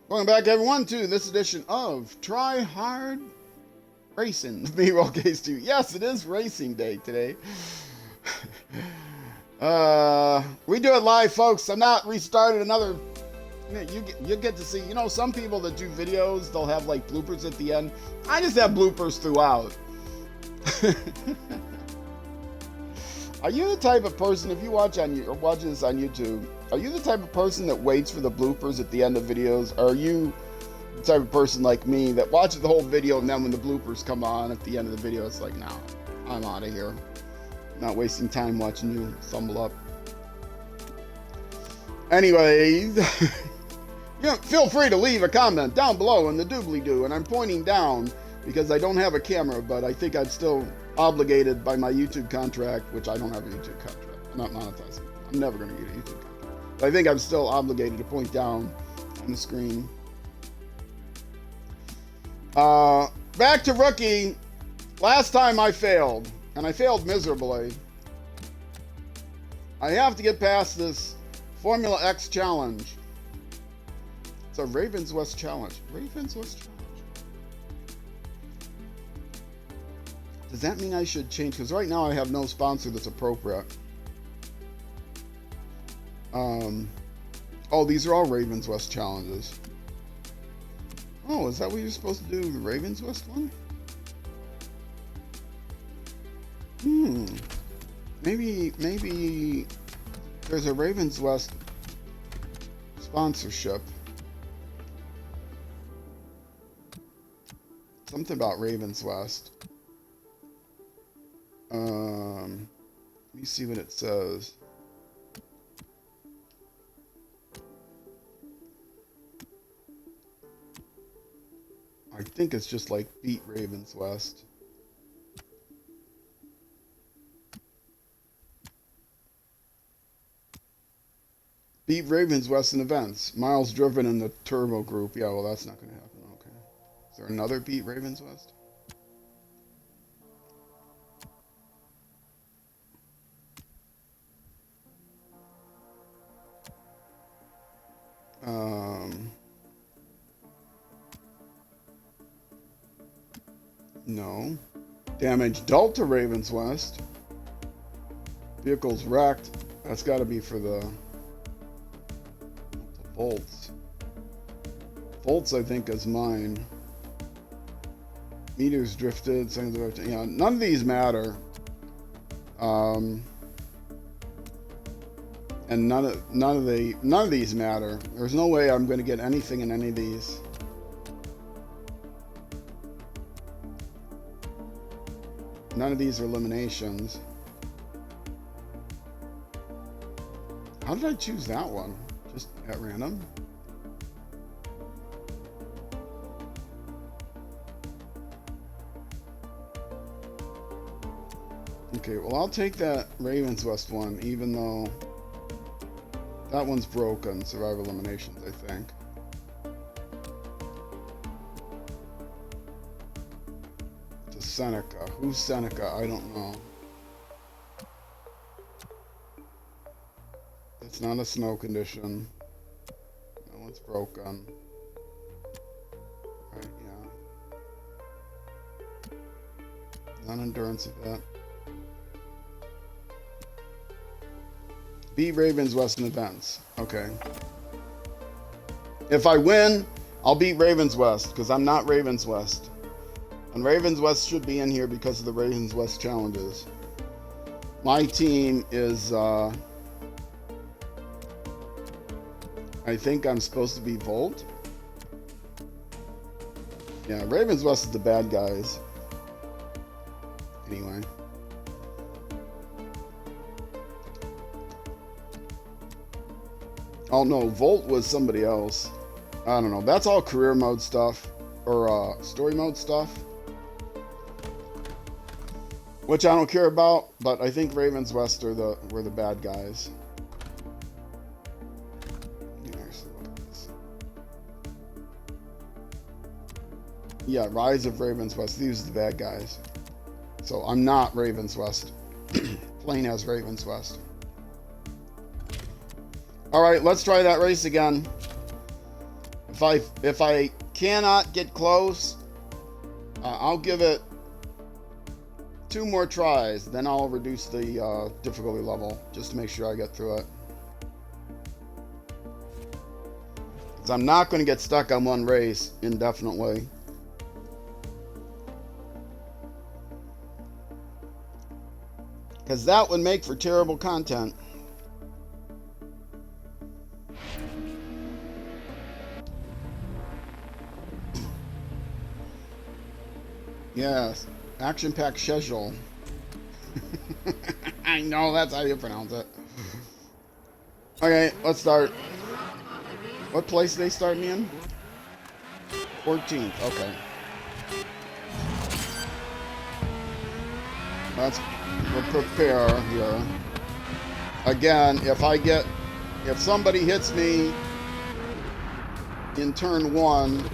Welcome back, everyone, to this edition of Try Hard Racing. Me, Roll Case 2. Yes, it is racing day today. We do it live, folks. I'm not restarted another. You get to see, some people that do videos, they'll have like bloopers at the end. I just have bloopers throughout. Are you the type of person, if you watch this on YouTube, are you the type of person that waits for the bloopers at the end of videos? Or are you the type of person like me that watches the whole video and then when the bloopers come on at the end of the video, it's like, no, I'm out of here. I'm not wasting time watching you fumble up. Anyways, feel free to leave a comment down below in the doobly-doo. And I'm pointing down because I don't have a camera, but I think I'm still obligated by my YouTube contract, which I don't have a YouTube contract. I'm not monetizing. I'm never going to get a YouTube contract. But I think I'm still obligated to point down on the screen. Back to rookie. Last time I failed, and I failed miserably. I have to get past this Formula X challenge. It's a Ravens West challenge. Ravens West challenge. Does that mean I should change? Because right now I have no sponsor that's appropriate. Oh, these are all Ravens West challenges. Oh, is that what you're supposed to do? The Ravens West one? Maybe there's a Ravens West sponsorship. Something about Ravens West. Let me see what it says. I think it's just like beat Ravens West. Beat Ravens West in events. Miles driven in the turbo group. Yeah, well, that's not going to happen. Okay. Is there another beat Ravens West? No. Damage dealt to Ravens West. Vehicles wrecked. That's got to be for the bolts. Bolts, I think, is mine. Meters drifted. Yeah, none of these matter. And none of these matter. There's no way I'm going to get anything in any of these. None of these are eliminations. How did I choose that one? Just at random? Okay, well, I'll take that Ravens West one, even though that one's broken. Survivor eliminations, I think. To Seneca. Who's Seneca? I don't know. It's not a snow condition. No one's broken. Right, yeah. Non-endurance event. Beat Ravens West in events. Okay. If I win, I'll beat Ravens West, because I'm not Ravens West. And Ravens West should be in here because of the Ravens West challenges. My team is, I think I'm supposed to be Volt. Yeah, Ravens West is the bad guys. Anyway. Oh no, Volt was somebody else. I don't know. That's all career mode stuff. Or story mode stuff. Which I don't care about, but I think Ravens West were the bad guys. Yeah, Rise of Ravens West. These are the bad guys. So I'm not Ravens West. Playing as Ravens West. Alright, let's try that race again. If I cannot get close, I'll give it 2 more tries. Then I'll reduce the difficulty level just to make sure I get through it. Because I'm not going to get stuck on one race indefinitely. Because that would make for terrible content. Yes, action-packed schedule. I know that's how you pronounce it. Okay, let's start. What place are they starting in? 14th, okay. We'll prepare here. Again, if somebody hits me in turn 1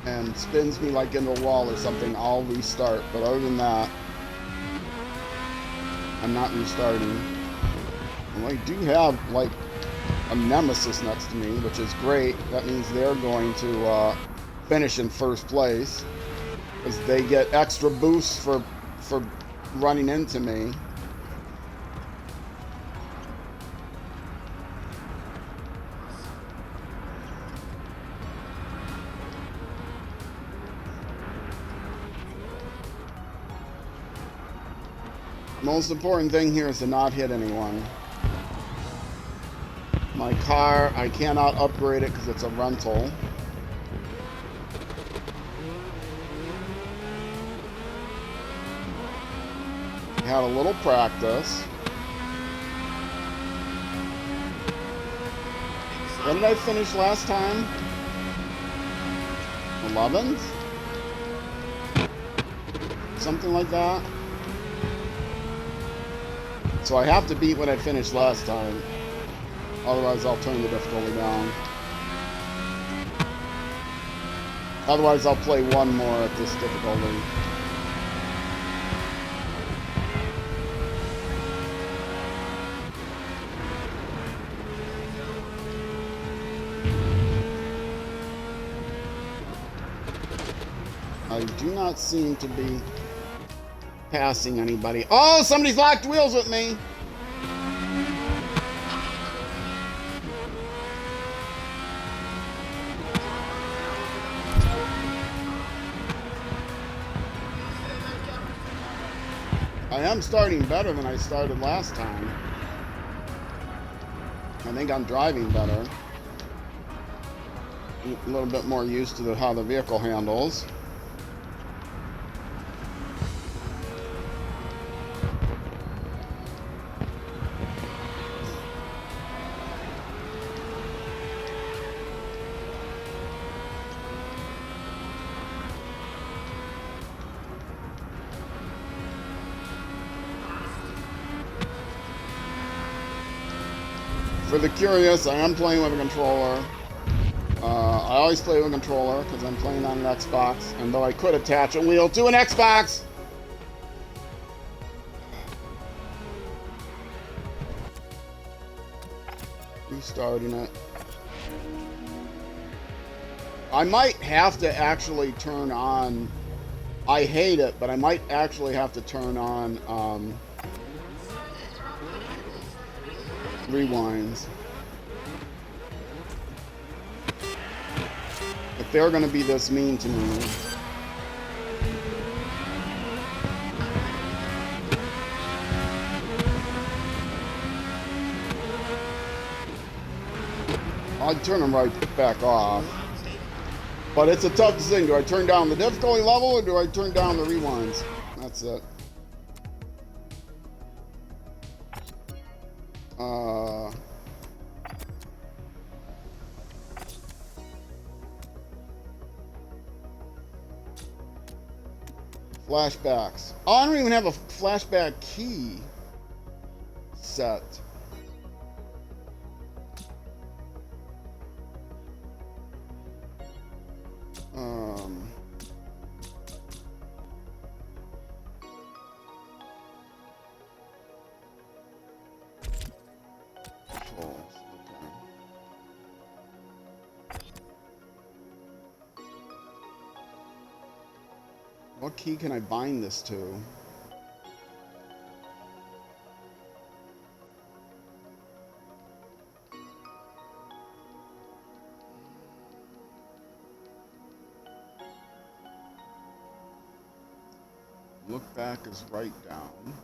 and spins me like into a wall or something, I'll restart. But other than that, I'm not restarting. And I do have like a nemesis next to me, which is great. That means they're going to finish in first place, because they get extra boosts for running into me. Most important thing here is to not hit anyone. My car, I cannot upgrade it because it's a rental. Had a little practice. When did I finish last time? 11th? Something like that. So I have to beat what I finished last time. Otherwise, I'll turn the difficulty down. Otherwise, I'll play one more at this difficulty. I do not seem to be passing anybody. Oh, somebody's locked wheels with me. I am starting better than I started last time. I think I'm driving better. A little bit more used to how the vehicle handles. For the curious, I am playing with a controller. I always play with a controller because I'm playing on an Xbox, and though I could attach a wheel to an Xbox. Restarting it. I might have to actually turn on, I hate it, but I might actually have to turn on rewinds. If they're going to be this mean to me. I'd turn them right back off. But it's a tough decision. Do I turn down the difficulty level or do I turn down the rewinds? That's it. Flashbacks. Oh, I don't even have a flashback key set. What key can I bind this to? Look back is right down.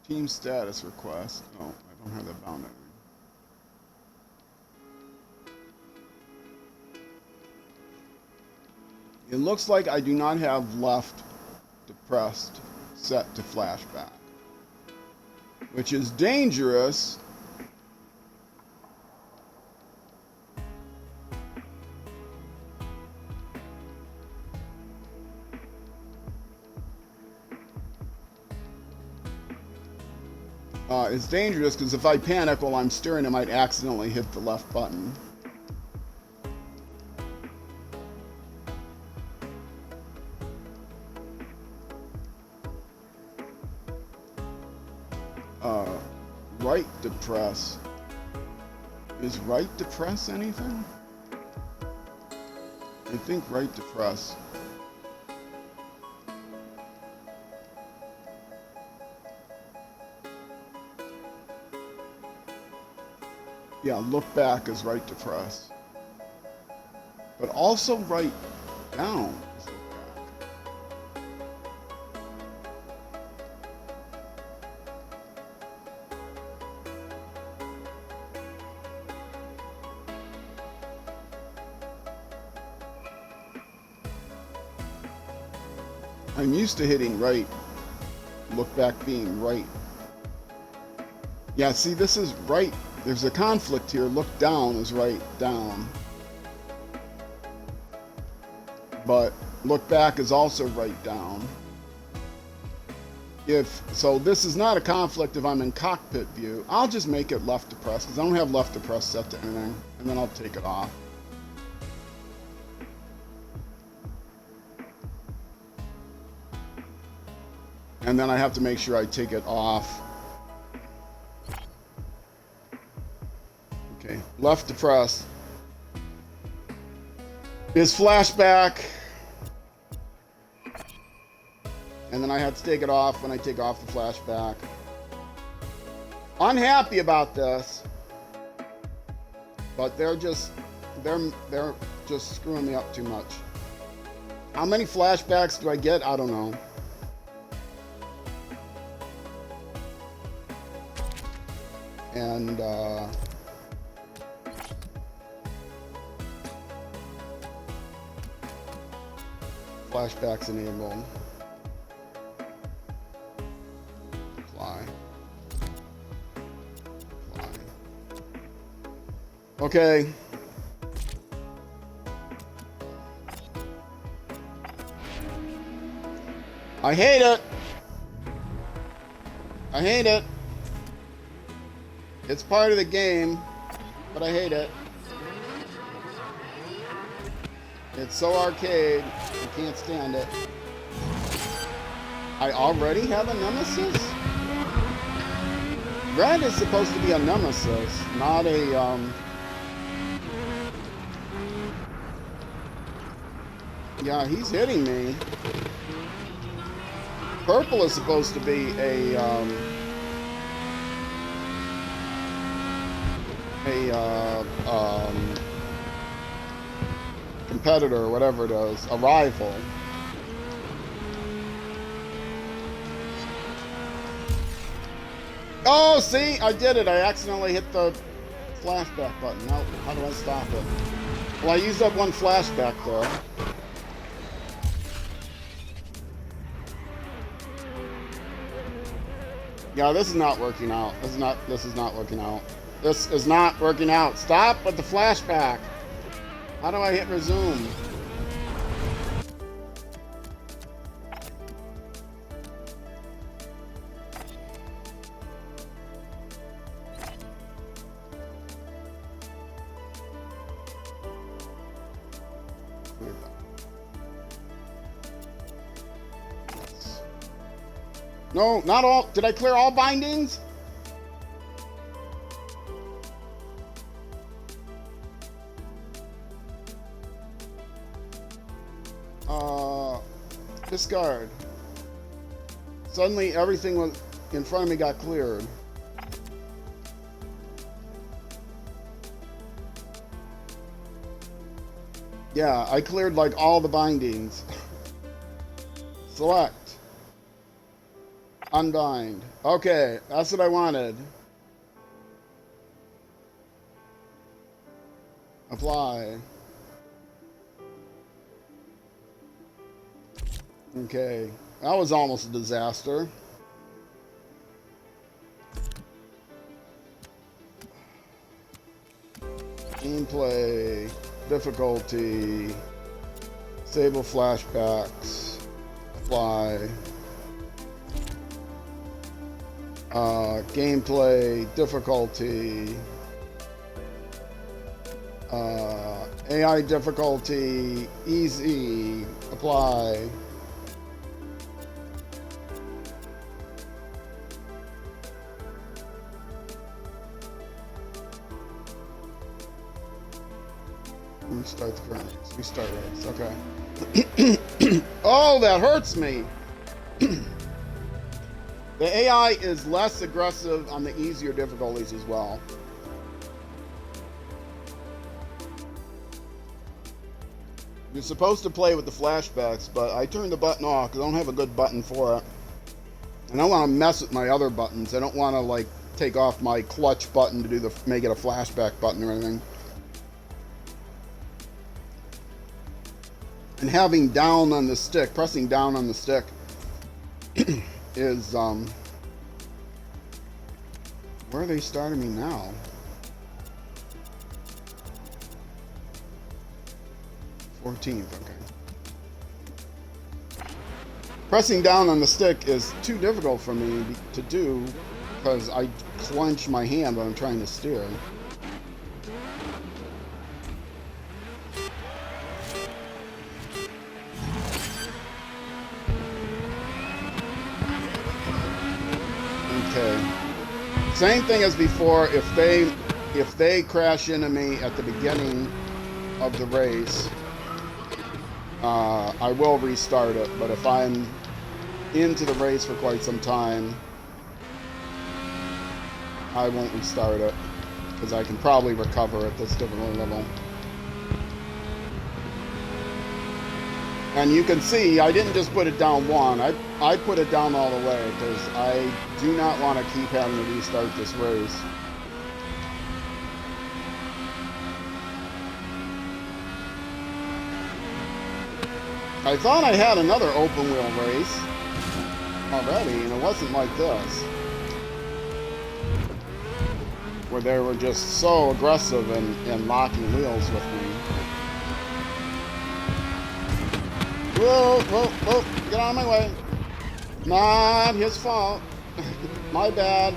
Team status request. No, I don't have that bound anymore. It looks like I do not have left depressed set to flashback, which is dangerous. It's dangerous because if I panic while I'm steering, I might accidentally hit the left button. Right depress. Is right depress anything? I think right depress. Yeah, look back is right depress. But also right down is look back. I'm used to hitting right, look back being right. Yeah, see, this is right. There's a conflict here. Look down is right down. But look back is also right down. So this is not a conflict if I'm in cockpit view. I'll just make it left depressed because I don't have left depressed set to anything. And then I'll take it off. And then I have to make sure I take it off. Okay, left depress is flashback, and then I have to take it off when I take off the flashback. Unhappy about this, but they're just screwing me up too much. How many flashbacks do I get? I don't know. And flashbacks enabled. Apply. Apply. Okay. I hate it. I hate it. It's part of the game, but I hate it. It's so arcade, I can't stand it. I already have a nemesis? Red is supposed to be a nemesis, not a, Yeah, he's hitting me. Purple is supposed to be a competitor, or whatever it is, a rival. Oh, see, I did it. I accidentally hit the flashback button. Now, how do I stop it? Well, I used up one flashback there. Yeah, this is not working out. This is not working out. This is not working out. Stop with the flashback. How do I hit resume? No, not all. Did I clear all bindings? Discard. Suddenly everything was in front of me got cleared. Yeah, I cleared like all the bindings. Select. Unbind. Okay, that's what I wanted. Apply. Okay, that was almost a disaster. Gameplay, difficulty, disable flashbacks, apply. Gameplay, difficulty, AI difficulty, easy, apply. Restart the current race. Restart race. Okay. Oh, that hurts me. The AI is less aggressive on the easier difficulties as well. You're supposed to play with the flashbacks, but I turned the button off because I don't have a good button for it. And I don't want to mess with my other buttons. I don't want to like take off my clutch button to do the make it a flashback button or anything. And having down on the stick, pressing down on the stick is, where are they starting me now? 14th, okay. Pressing down on the stick is too difficult for me to do because I clench my hand when I'm trying to steer. Okay. Same thing as before. If they crash into me at the beginning of the race, I will restart it. But if I'm into the race for quite some time, I won't restart it because I can probably recover at this difficulty level. And you can see I didn't just put it down one, I put it down all the way because I do not want to keep having to restart this race. I thought I had another open wheel race already, and it wasn't like this, where they were just so aggressive and locking wheels with me. Whoa, whoa, whoa, get out of my way. Not his fault. My bad.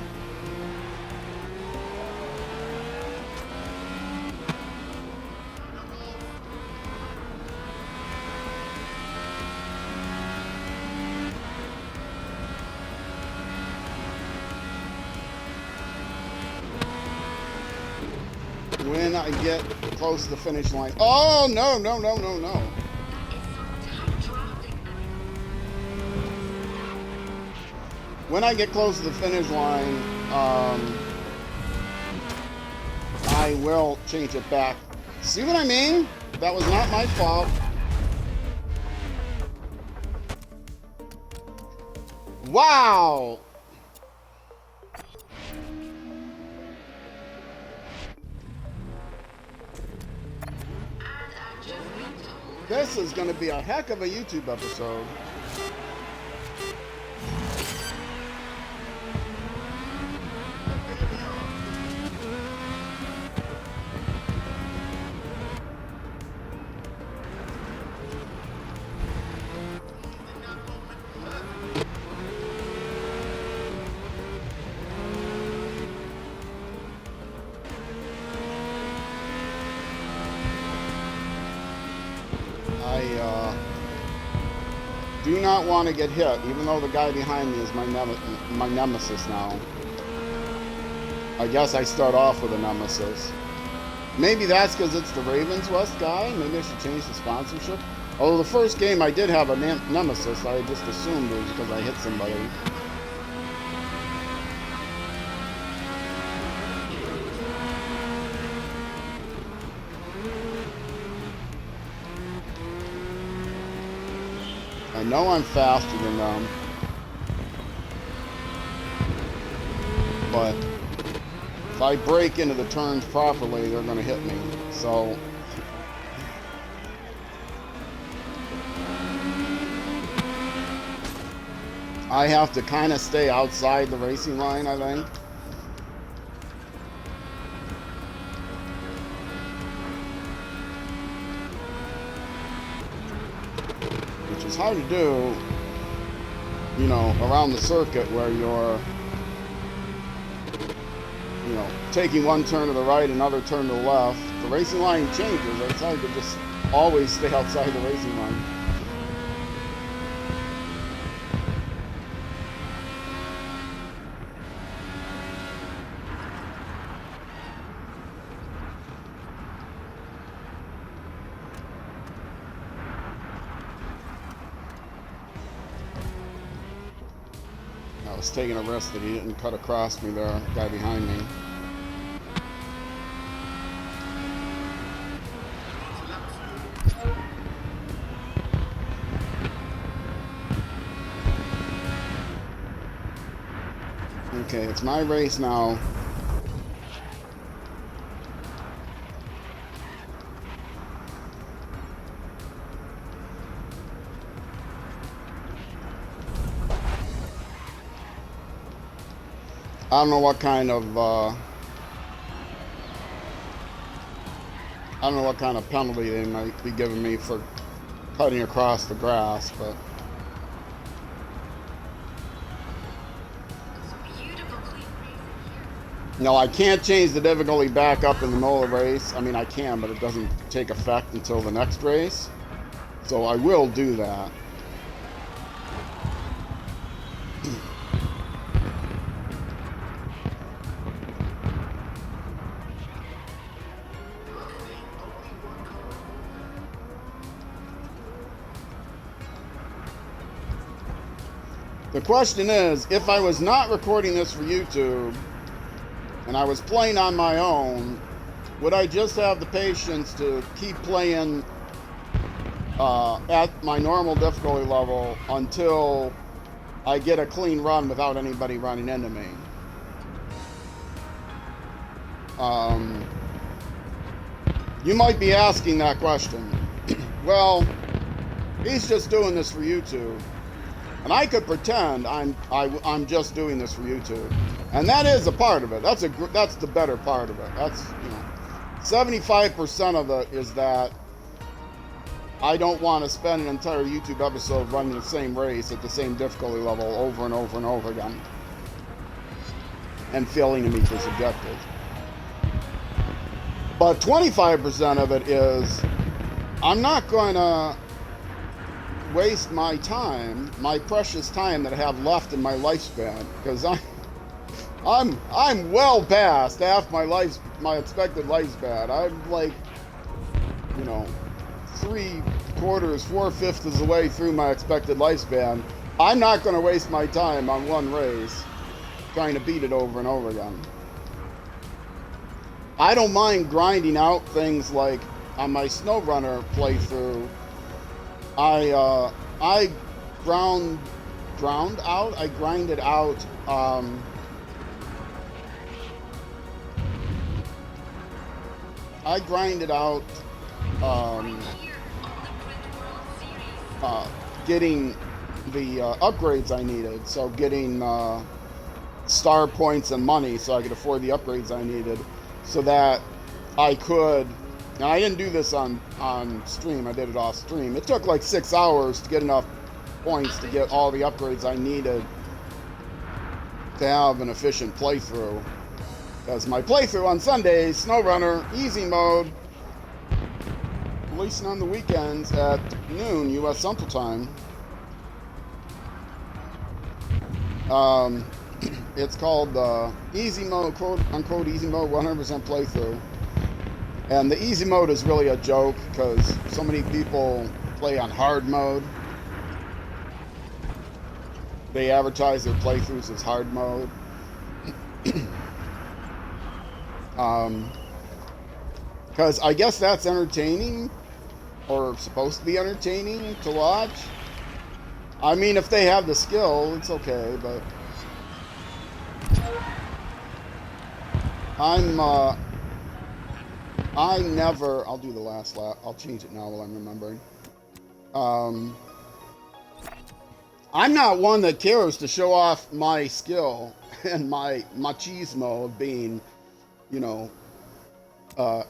When I get close to the finish line. Oh, no, no, no, no, no. When I get close to the finish line, I will change it back. See what I mean? That was not my fault. Wow! This is going to be a heck of a YouTube episode. Do not want to get hit, even though the guy behind me is my nemesis now. I guess I start off with a nemesis. Maybe that's because it's the Ravens West guy. Maybe I should change the sponsorship. Although the first game I did have a nemesis, I just assumed it was because I hit somebody. I know I'm faster than them, but if I break into the turns properly, they're going to hit me. So I have to kind of stay outside the racing line, I think. Which is hard to do, you know, around the circuit where you're, you know, taking one turn to the right, another turn to the left. The racing line changes. It's hard to just always stay outside the racing line. I was taking a risk that he didn't cut across me there, the guy behind me. Okay, it's my race now. I don't know what kind of penalty they might be giving me for cutting across the grass, but no, I can't change the difficulty back up in the middle of the race. I mean, I can, but it doesn't take effect until the next race. So I will do that. The question is, if I was not recording this for YouTube and I was playing on my own, would I just have the patience to keep playing at my normal difficulty level until I get a clean run without anybody running into me? You might be asking that question. Well, he's just doing this for YouTube. And I could pretend I'm just doing this for YouTube, and that is a part of it. That's the better part of it. That's, you know, 75% of it is that I don't want to spend an entire YouTube episode running the same race at the same difficulty level over and over and over again, and failing to meet this objective. But 25% of it is I'm not going to waste my time, my precious time that I have left in my lifespan, because I'm well past half my expected lifespan. I'm like, you know, 3/4, 4/5 of the way through my expected lifespan. I'm not going to waste my time on one race trying to beat it over and over again. I don't mind grinding out things like on my SnowRunner playthrough. I grinded out getting the upgrades I needed. So getting star points and money so I could afford the upgrades I needed, so that I could. Now, I didn't do this on stream. I did it off stream. It took like 6 hours to get enough points to get all the upgrades I needed to have an efficient playthrough. Because my playthrough on Sundays, SnowRunner, easy mode, releasing on the weekends at noon U.S. Central Time. It's called easy mode, quote unquote easy mode, 100% playthrough. And the easy mode is really a joke because so many people play on hard mode. They advertise their playthroughs as hard mode. Because I guess that's entertaining, or supposed to be entertaining to watch. I mean, if they have the skill, it's okay, but I'll do the last lap. I'll change it now while I'm remembering. I'm not one that cares to show off my skill and my machismo of being, you know, I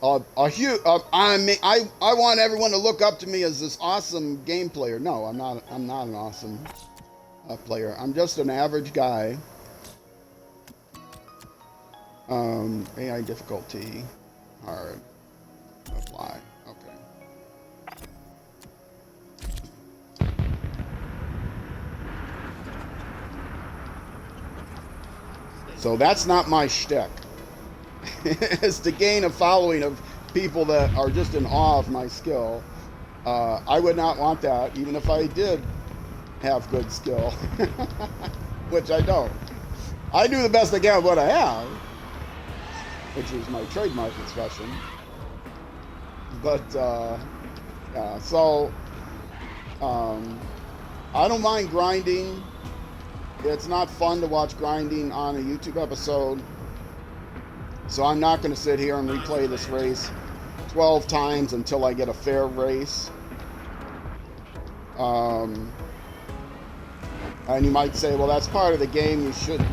want everyone to look up to me as this awesome game player. No, I'm not an awesome player. I'm just an average guy. AI difficulty, hard, apply. Okay. So that's not my shtick. It's to gain a following of people that are just in awe of my skill. I would not want that, even if I did have good skill, which I don't. I do the best I can with what I have, which is my trademark expression. But, yeah, so, I don't mind grinding. It's not fun to watch grinding on a YouTube episode. So I'm not going to sit here and replay this race 12 times until I get a fair race. And you might say, well, that's part of the game. You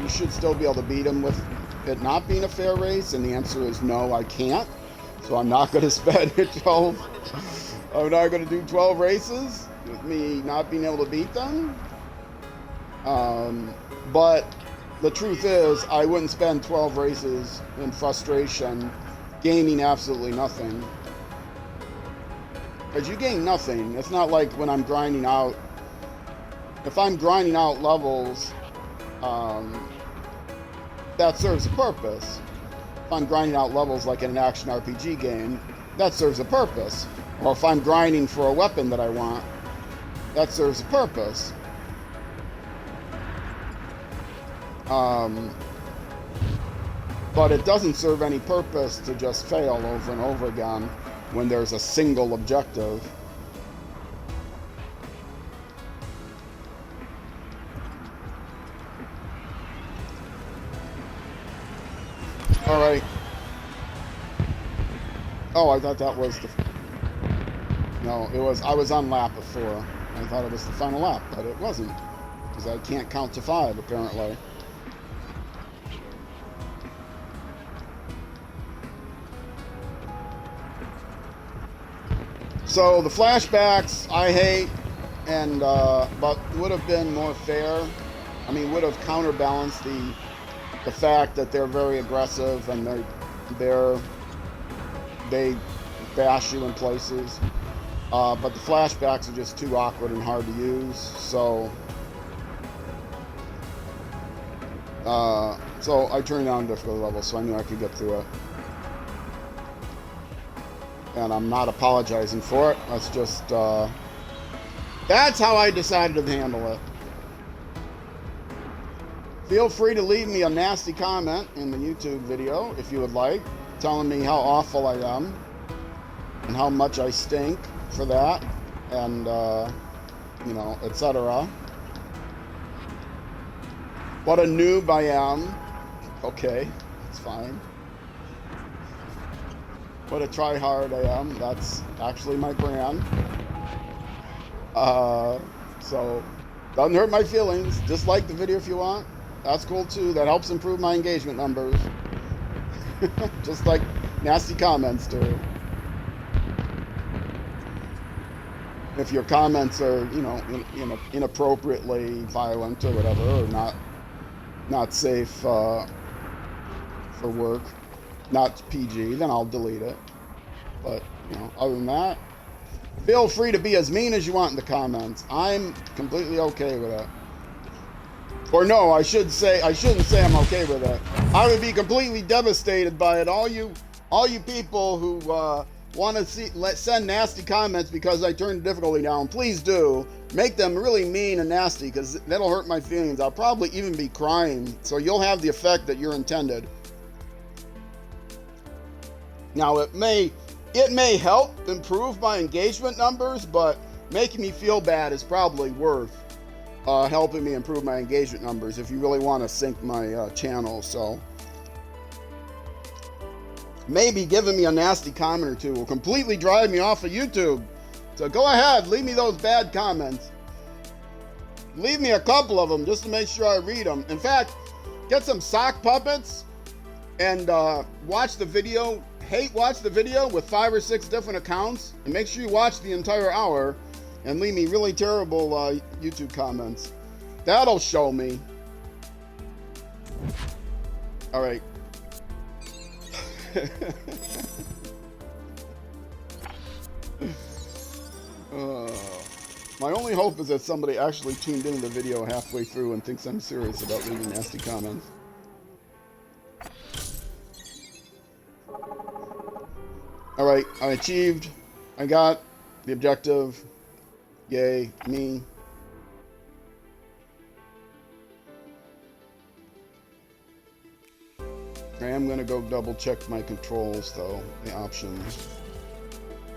should still be able to beat them with it not being a fair race. And the answer is no, I can't. So I'm not going to spend 12. I'm not going to do 12 races with me not being able to beat them. But the truth is, I wouldn't spend 12 races in frustration, gaining absolutely nothing. Because you gain nothing. It's not like when I'm grinding out. If I'm grinding out levels, that serves a purpose. If I'm grinding out levels like in an action RPG game, that serves a purpose. Or if I'm grinding for a weapon that I want, that serves a purpose. But it doesn't serve any purpose to just fail over and over again when there's a single objective. All right. Oh, I thought that was the... No, it was... I was on lap of 4. I thought it was the final lap, but it wasn't. Because I can't count to 5, apparently. So the flashbacks I hate, and but would have been more fair. I mean, would have counterbalanced the fact that they're very aggressive and they bash you in places. But the flashbacks are just too awkward and hard to use. So I turned down difficulty level, so I knew I could get through it. And I'm not apologizing for it. That's just, that's how I decided to handle it. Feel free to leave me a nasty comment in the YouTube video if you would like, telling me how awful I am and how much I stink for that, and, you know, etc. What a noob I am. Okay, it's fine. What a try-hard I am. That's actually my brand. So, doesn't hurt my feelings. Dislike the video if you want. That's cool too. That helps improve my engagement numbers. Just like nasty comments do. If your comments are, you know, inappropriately violent or whatever, or not safe for work, not PG, then I'll delete it. But, you know, other than that, feel free to be as mean as you want in the comments. I'm completely okay with it. Or no, I shouldn't say I'm okay with it. I would be completely devastated by it. All you people who want to send nasty comments because I turned difficulty down, please do. Make them really mean and nasty, because that'll hurt my feelings. I'll probably even be crying, so you'll have the effect that you're intended. Now, it may help improve my engagement numbers, but making me feel bad is probably worth helping me improve my engagement numbers if you really want to sync my channel. So maybe giving me a nasty comment or two will completely drive me off of YouTube. So go ahead, leave me those bad comments. Leave me a couple of them just to make sure I read them. In fact, get some sock puppets and watch the video. Watch the video with 5 or 6 different accounts, and make sure you watch the entire hour and leave me really terrible YouTube comments. That'll show me. All right. My only hope is that somebody actually tuned into the video halfway through and thinks I'm serious about leaving nasty comments. Alright, I got the objective. Yay, me. I am going to go double check my controls though, the options.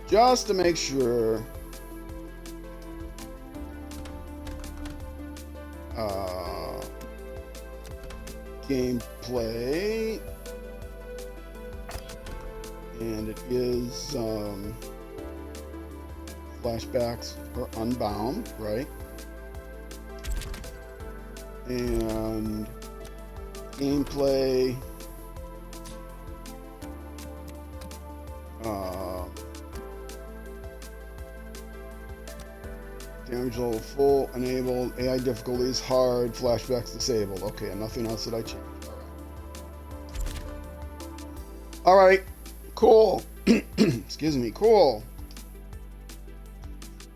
Just to make sure. Gameplay. And it is flashbacks or unbound, right? And gameplay. Damage level full, enabled, AI difficulties hard, flashbacks disabled. Okay, and nothing else that I changed. All right, cool. Excuse me, cool.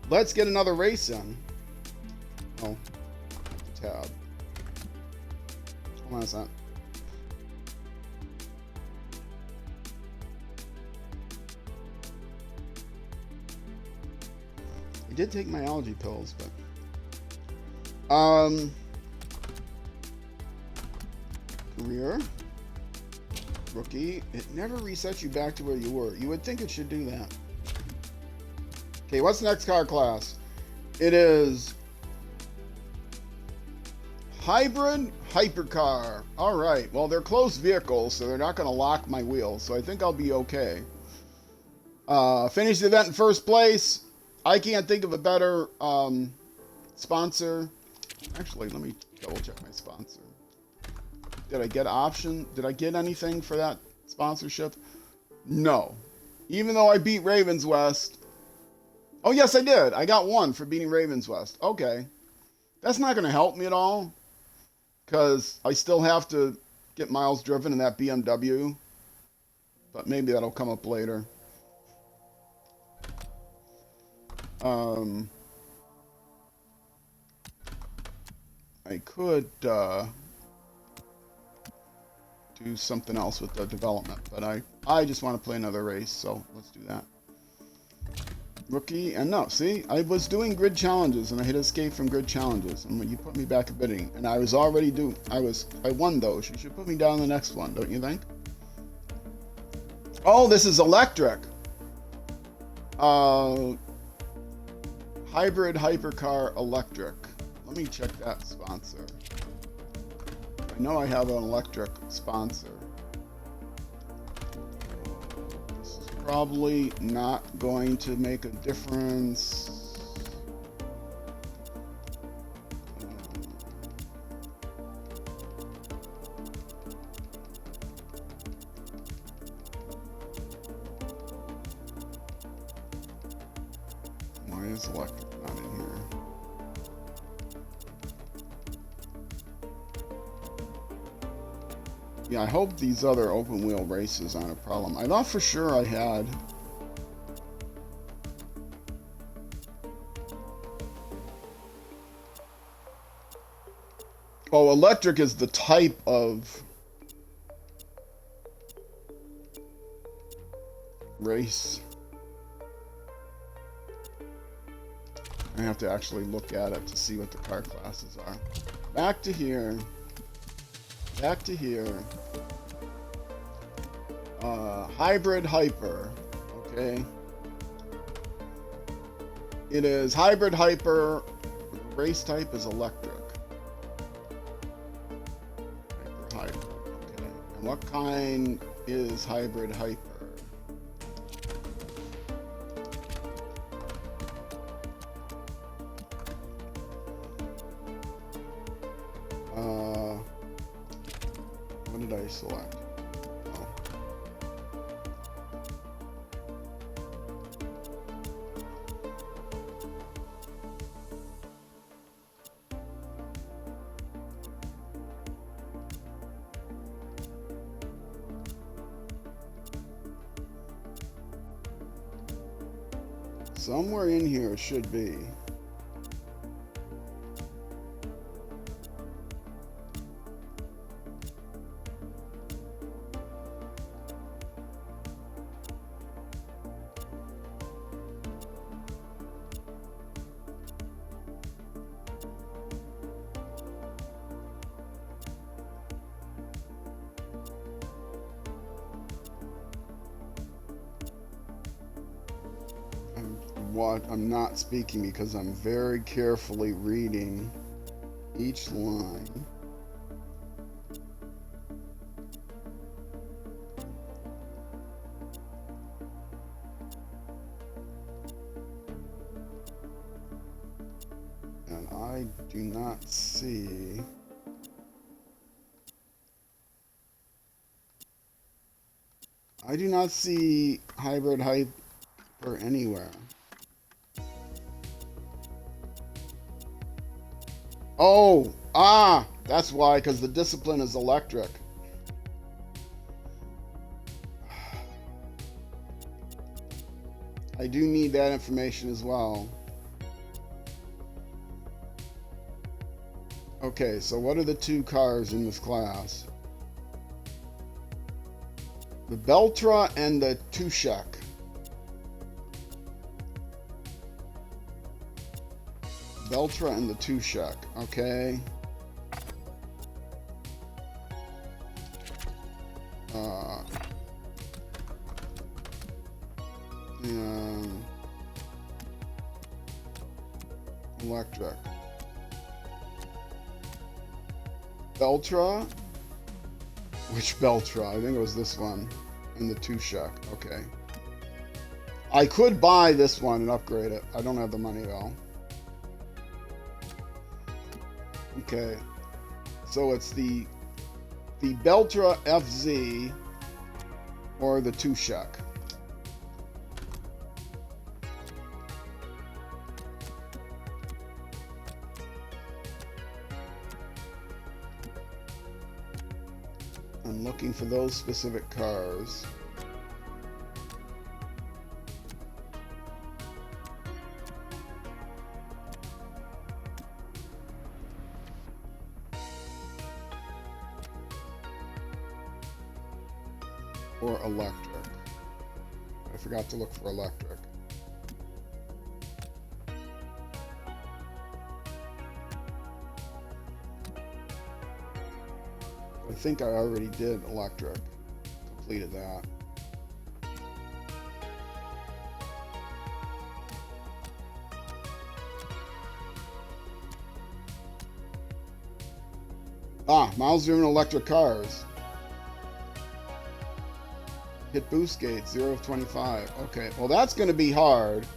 Let's get another race in. Oh, tab. Hold on a second. I did take my allergy pills, but career rookie. It never resets you back to where you were. You would think it should do that. Okay, what's the next car class? It is hybrid hypercar. All right. Well, they're closed vehicles, so they're not going to lock my wheels. So I think I'll be okay. Finished the event in first place. I can't think of a better sponsor. Actually, let me double check my sponsor. Did I get option? Did I get anything for that sponsorship? No. Even though I beat Ravens West. Oh, yes, I did. I got one for beating Ravens West. Okay. That's not going to help me at all, because I still have to get miles driven in that BMW. But maybe that'll come up later. I could do something else with the development, but I just want to play another race, so let's do that. Rookie, and no, see, I was doing grid challenges, and I hit escape from grid challenges, and when you put me back at bidding, and I was already I won those. You should put me down the next one, don't you think? Oh, this is electric. Hybrid hypercar electric. Let me check that sponsor. I know I have an electric sponsor. This is probably not going to make a difference. Why is electric not in here? Yeah, I hope these other open wheel races aren't a problem. I thought for sure I had. Oh, electric is the type of race. I have to actually look at it to see what the car classes are. Back to here. Back to here. Hybrid hyper. Okay. It is hybrid hyper. Race type is electric. Hyper. Okay. And what kind is hybrid hyper? What did I select? Oh. Somewhere in here it should be. I'm not speaking because I'm very carefully reading each line. And I do not see hybrid hyper anywhere. Oh, that's why, because the discipline is electric. I do need that information as well. Okay, so what are the two cars in this class? The Beltra and the Tushek. Beltra and the Tushek, okay. And electric. Beltra? Which Beltra? I think it was this one. And the Tushek, okay. I could buy this one and upgrade it. I don't have the money though. Okay, so it's the Beltra FZ or the Tushek. I'm looking for those specific cars. Or electric. I forgot to look for electric. I think I already did electric. Completed that. Miles driven electric cars. Hit boost gate, 0 of 25. Okay, well that's going to be hard.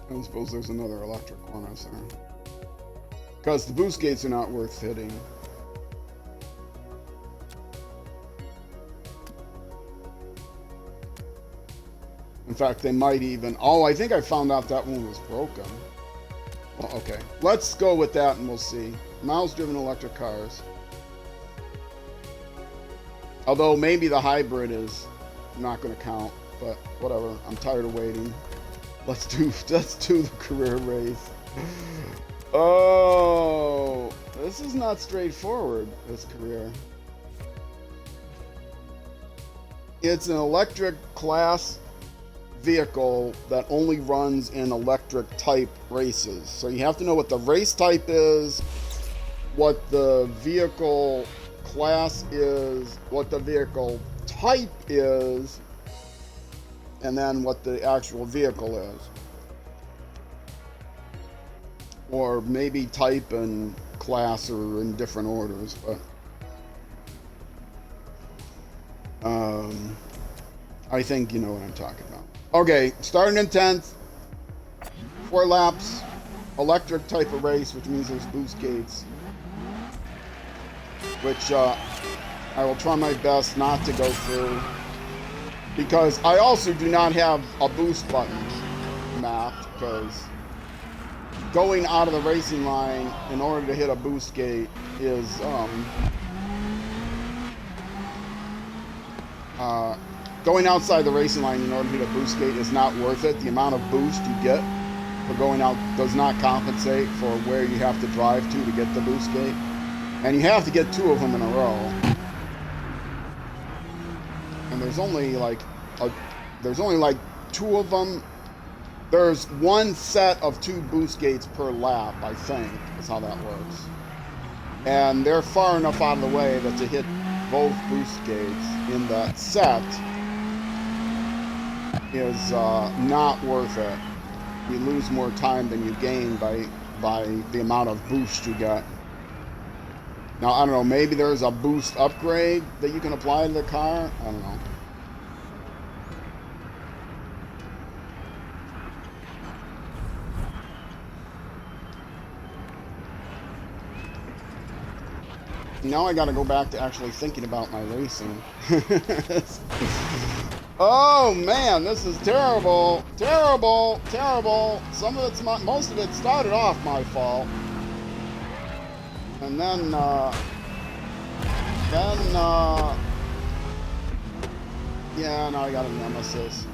I don't suppose there's another electric one, is there? Because the boost gates are not worth hitting. In fact, they might even... Oh, I think I found out that one was broken. Well, okay. Let's go with that and we'll see. Miles-driven electric cars. Although maybe the hybrid is not going to count, but whatever. I'm tired of waiting. Let's do the career race. Oh, this is not straightforward, this career. It's an electric class vehicle that only runs in electric type races. So you have to know what the race type is, what the vehicle class is, what the vehicle type is, and then what the actual vehicle is. Or maybe type and class are in different orders, but I think you know what I'm talking about. Okay, starting in 10th, 4 laps, electric type of race, which means there's boost gates, which I will try my best not to go through, because I also do not have a boost button mapped, because going out of the racing line in order to hit a boost gate is going outside the racing line in order to hit a boost gate is not worth it. The amount of boost you get for going out does not compensate for where you have to drive to get the boost gate. And you have to get 2 of them in a row. And there's only like 2 of them. There's 1 set of 2 boost gates per lap, I think, is how that works. And they're far enough out of the way that to hit both boost gates in that set is not worth it. You lose more time than you gain by the amount of boost you get. Now, I don't know, maybe there's a boost upgrade that you can apply to the car? I don't know. Now I gotta go back to actually thinking about my racing. Oh man, this is terrible, terrible, terrible. Most of it started off my fault, and then yeah, now I got a nemesis.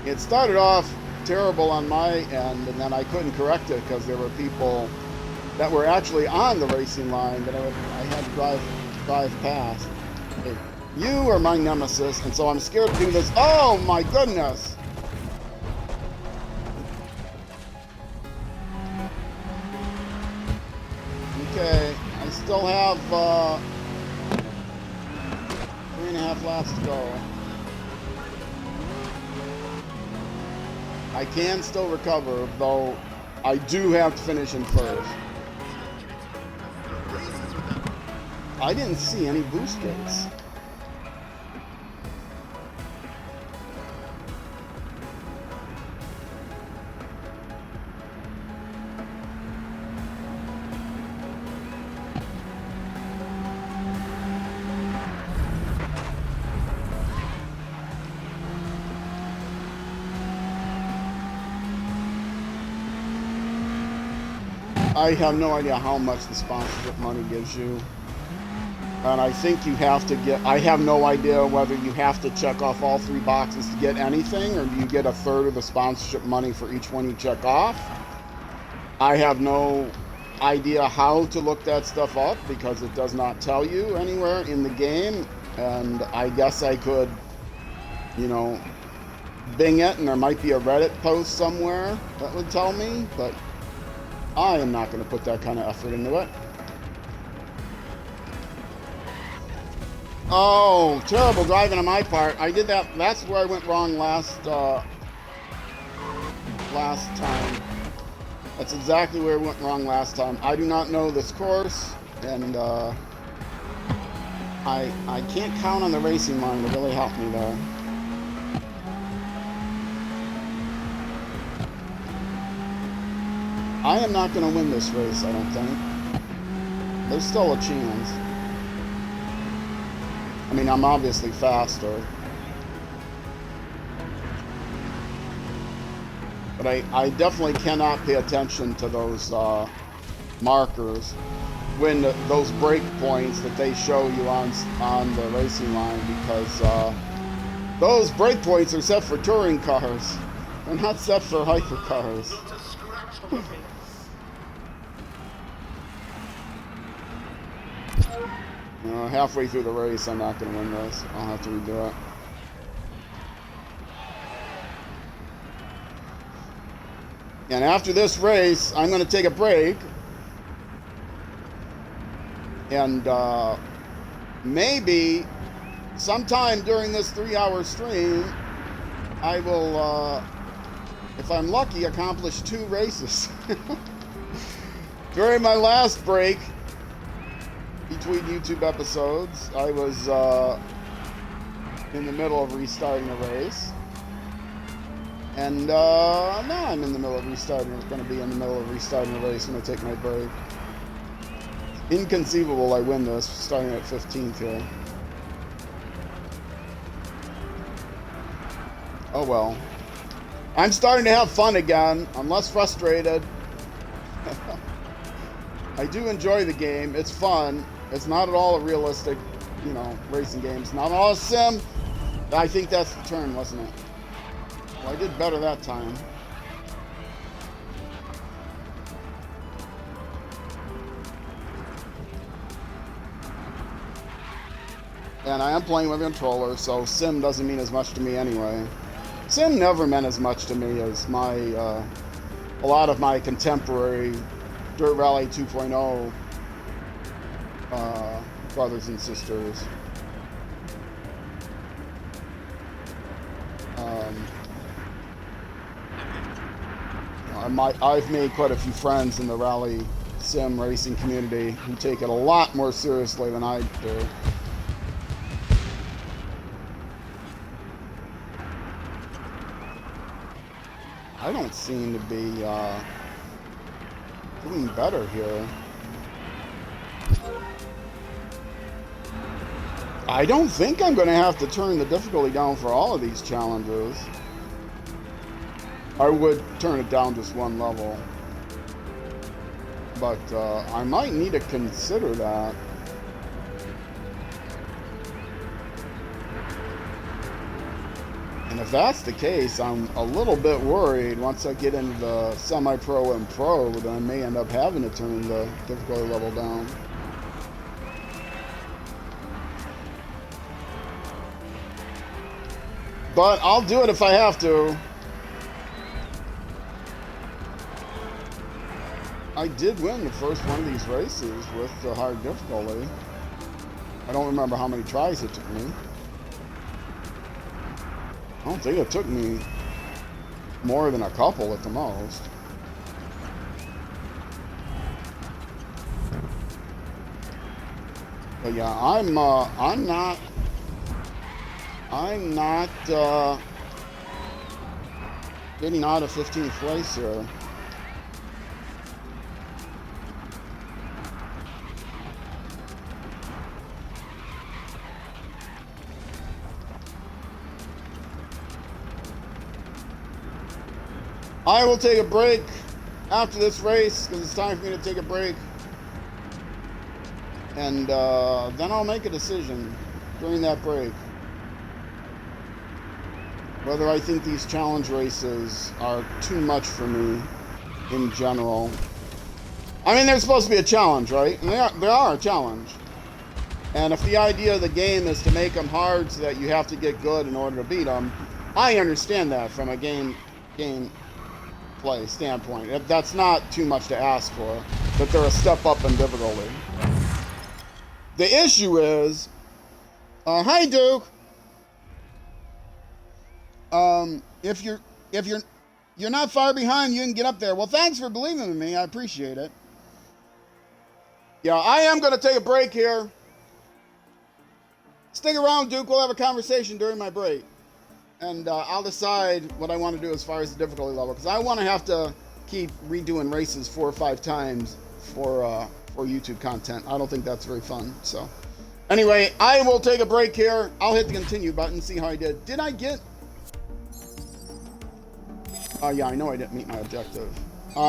It started off terrible on my end, and then I couldn't correct it because there were people that were actually on the racing line that I had to drive past. Hey, you are my nemesis, and so I'm scared to do this. Oh my goodness! Okay, I still have 3.5 laps to go. I can still recover, though I do have to finish in first. I didn't see any boost gates. I have no idea how much the sponsorship money gives you. And I think you have to get, I have no idea whether you have to check off all 3 boxes to get anything, or do you get 1/3 of the sponsorship money for each one you check off. I have no idea how to look that stuff up because it does not tell you anywhere in the game. And I guess I could, you know, Bing it, and there might be a Reddit post somewhere that would tell me, but I am not going to put that kind of effort into it. Oh, terrible driving on my part. I did that. That's where I went wrong last time. That's exactly where I went wrong last time. I do not know this course, and I can't count on the racing line to really help me there. I am not going to win this race, I don't think. There's still a chance. I mean, I'm obviously faster. But I definitely cannot pay attention to those markers when those break points that they show you on the racing line, because Those breakpoints are set for touring cars. They're not set for hypercars. Halfway through the race, I'm not going to win this. I'll have to redo it. And after this race, I'm going to take a break. And maybe sometime during this 3-hour stream, I will, if I'm lucky, accomplish 2 races. During my last break, between YouTube episodes, I was in the middle of restarting a race. And now I'm in the middle of restarting. I'm going to be in the middle of restarting a race when I take my break. Inconceivable I win this, starting at 15th here. Oh well. I'm starting to have fun again. I'm less frustrated. I do enjoy the game. It's fun. It's not at all a realistic, you know, racing game. It's not all a sim. I think that's the turn, wasn't it? Well, I did better that time. And I am playing with a controller, so sim doesn't mean as much to me anyway. Sim never meant as much to me as my, a lot of my contemporary Dirt Rally 2.0 brothers and sisters. I've made quite a few friends in the rally sim racing community who take it a lot more seriously than I do. I don't seem to be doing better here. I don't think I'm going to have to turn the difficulty down for all of these challenges. I would turn it down just one level. But I might need to consider that. And if that's the case, I'm a little bit worried once I get into the semi-pro and pro, that I may end up having to turn the difficulty level down. But I'll do it if I have to. I did win the first one of these races with the hard difficulty. I don't remember how many tries it took me. I don't think it took me more than a couple at the most. But yeah, I'm not getting out of 15th place here. I will take a break after this race because it's time for me to take a break. And then I'll make a decision during that break whether I think these challenge races are too much for me in general. I mean, they're supposed to be a challenge, right? And they are a challenge. And if the idea of the game is to make them hard so that you have to get good in order to beat them, I understand that from a game play standpoint. That's not too much to ask for, that they're a step up in difficulty. The issue is, hi Duke. If you're not far behind, you can get up there. Well, thanks for believing in me. I appreciate it. Yeah, I am going to take a break here. Stick around, Duke. We'll have a conversation during my break. And I'll decide what I want to do as far as the difficulty level. Because I want to have to keep redoing races 4 or 5 times for YouTube content. I don't think that's very fun. So anyway, I will take a break here. I'll hit the continue button, see how I did. Did I get... Oh, yeah, I know I didn't meet my objective. I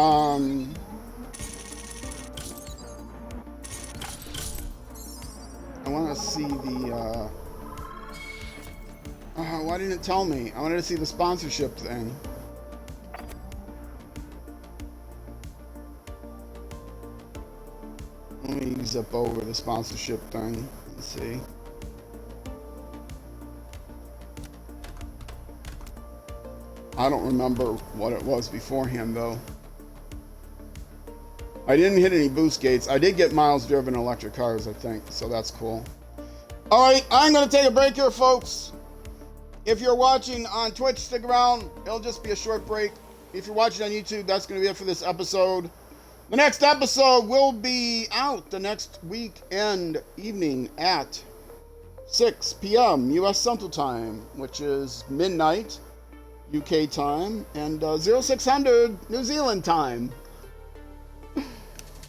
want to see the... Why didn't it tell me? I wanted to see the sponsorship thing. Let me zip over the sponsorship thing. Let's see. I don't remember what it was beforehand, though. I didn't hit any boost gates. I did get miles driven electric cars, I think, so that's cool. All right, I'm going to take a break here, folks. If you're watching on Twitch, stick around. It'll just be a short break. If you're watching on YouTube, that's going to be it for this episode. The next episode will be out the next week and evening at 6 p.m. U.S. Central Time, which is midnight UK time, and 0600 New Zealand time.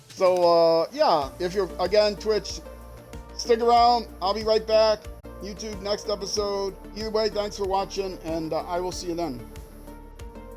So, yeah, if you're, again, Twitch, stick around. I'll be right back. YouTube, next episode. Either way, thanks for watching, and I will see you then.